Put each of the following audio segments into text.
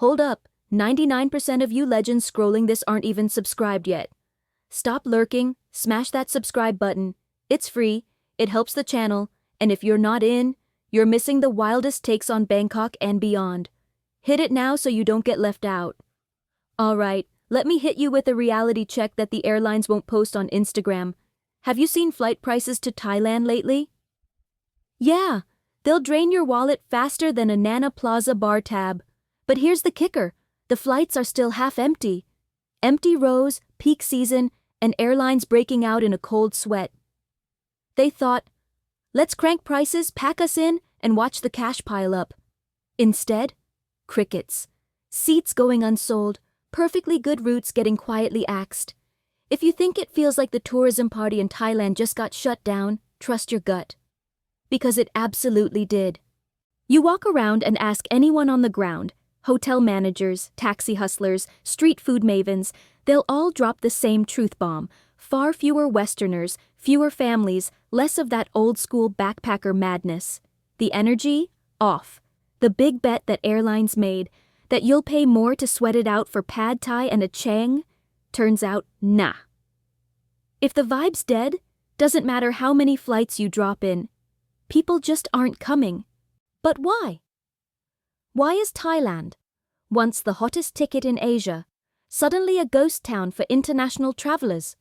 Hold up, 99% of you legends scrolling this aren't even subscribed yet. Stop lurking, smash that subscribe button. It's free, it helps the channel, and if you're not in, you're missing the wildest takes on Bangkok and beyond. Hit it now so you don't get left out. Alright, let me hit you with a reality check that the airlines won't post on Instagram. Have you seen flight prices to Thailand lately? Yeah, they'll drain your wallet faster than a Nana Plaza bar tab. But here's the kicker, the flights are still half empty. Empty rows, peak season, and airlines breaking out in a cold sweat. They thought, let's crank prices, pack us in, and watch the cash pile up. Instead, crickets. Seats going unsold, perfectly good routes getting quietly axed. If you think it feels like the tourism party in Thailand just got shut down, trust your gut. Because it absolutely did. You walk around and ask anyone on the ground, hotel managers, taxi hustlers, street food mavens, they'll all drop the same truth bomb. Far fewer Westerners, fewer families, less of that old-school backpacker madness. The energy? Off. The big bet that airlines made, that you'll pay more to sweat it out for pad thai and a chang? Turns out, nah. If the vibe's dead, doesn't matter how many flights you drop in. People just aren't coming. But why? Why is Thailand, once the hottest ticket in Asia, suddenly a ghost town for international travelers?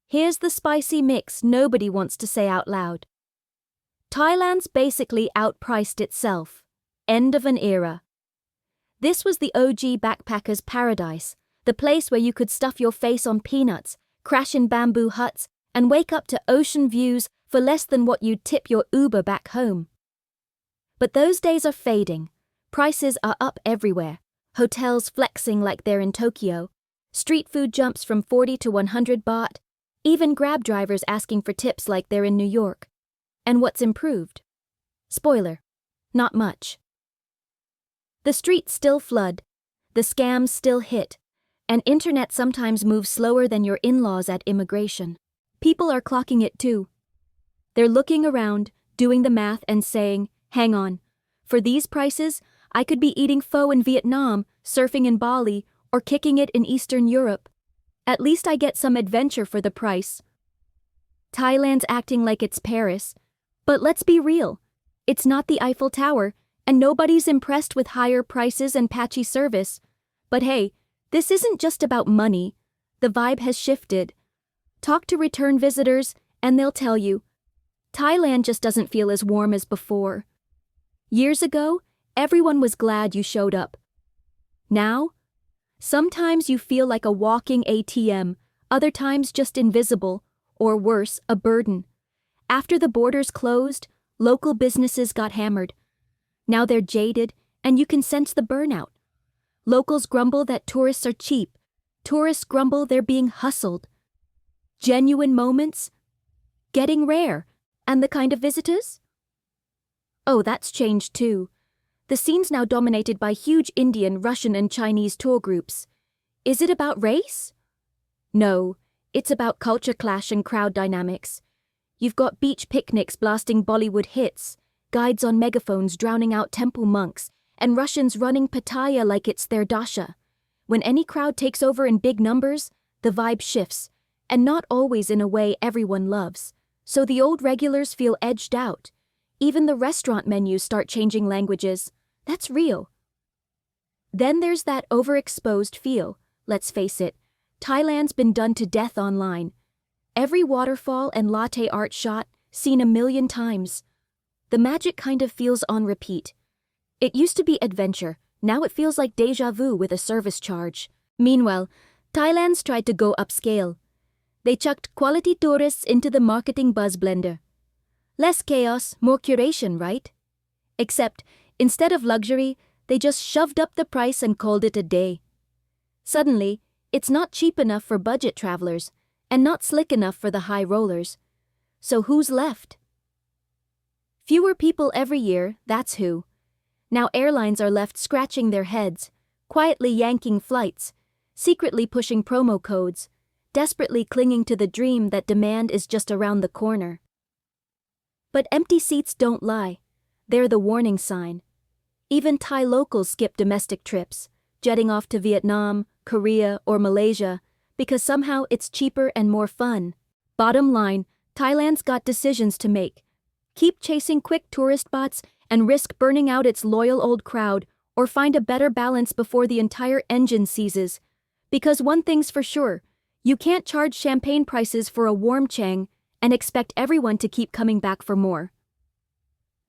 Here's the spicy mix nobody wants to say out loud. Thailand's basically outpriced itself. End of an era. This was the OG backpacker's paradise, the place where you could stuff your face on peanuts, crash in bamboo huts, and wake up to ocean views for less than what you'd tip your Uber back home. But those days are fading. Prices are up everywhere. Hotels flexing like they're in Tokyo. Street food jumps from 40 to 100 baht. Even Grab drivers asking for tips like they're in New York. And what's improved? Spoiler, not much. The streets still flood, the scams still hit, and internet sometimes moves slower than your in-laws at immigration. People are clocking it too. They're looking around, doing the math and saying, hang on, for these prices, I could be eating pho in Vietnam, surfing in Bali, or kicking it in Eastern Europe. At least I get some adventure for the price. Thailand's acting like it's Paris, but let's be real. It's not the Eiffel Tower, and nobody's impressed with higher prices and patchy service. But hey, this isn't just about money. The vibe has shifted. Talk to return visitors, and they'll tell you, Thailand just doesn't feel as warm as before. Years ago, everyone was glad you showed up. Now, sometimes you feel like a walking ATM, other times just invisible, or worse, a burden. After the borders closed, local businesses got hammered. Now they're jaded, and you can sense the burnout. Locals grumble that tourists are cheap. Tourists grumble they're being hustled. Genuine moments? Getting rare. And the kind of visitors? Oh, that's changed too. The scene's now dominated by huge Indian, Russian, and Chinese tour groups. Is it about race? No, it's about culture clash and crowd dynamics. You've got beach picnics blasting Bollywood hits, guides on megaphones drowning out temple monks, and Russians running Pattaya like it's their dasha. When any crowd takes over in big numbers, the vibe shifts, and not always in a way everyone loves. So the old regulars feel edged out. Even the restaurant menus start changing languages. That's real. Then there's that overexposed feel. Let's face it, Thailand's been done to death online. Every waterfall and latte art shot, seen 1,000,000 times. The magic kind of feels on repeat. It used to be adventure, now it feels like deja vu with a service charge. Meanwhile, Thailand's tried to go upscale. They chucked quality tourists into the marketing buzz blender. Less chaos, more curation, right? Except, instead of luxury, they just shoved up the price and called it a day. Suddenly, it's not cheap enough for budget travelers, and not slick enough for the high rollers. So who's left? Fewer people every year, that's who. Now airlines are left scratching their heads, quietly yanking flights, secretly pushing promo codes, desperately clinging to the dream that demand is just around the corner. But empty seats don't lie. They're the warning sign. Even Thai locals skip domestic trips. jetting off to Vietnam, Korea, or Malaysia because somehow it's cheaper and more fun. Bottom line, Thailand's got decisions to make. Keep chasing quick tourist spots and risk burning out its loyal old crowd, or find a better balance before the entire engine seizes. Because one thing's for sure, you can't charge champagne prices for a warm Chang and expect everyone to keep coming back for more.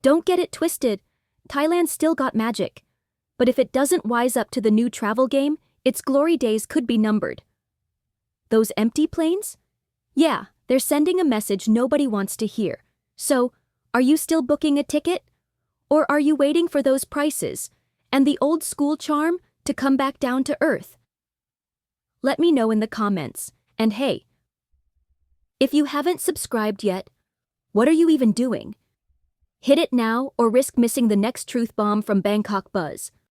Don't get it twisted, Thailand's still got magic. But if it doesn't wise up to the new travel game, its glory days could be numbered. Those empty planes? Yeah, they're sending a message nobody wants to hear. So, are you still booking a ticket? Or are you waiting for those prices and the old school charm to come back down to earth? Let me know in the comments. And hey, if you haven't subscribed yet, what are you even doing? Hit it now or risk missing the next truth bomb from Bangkok Buzz.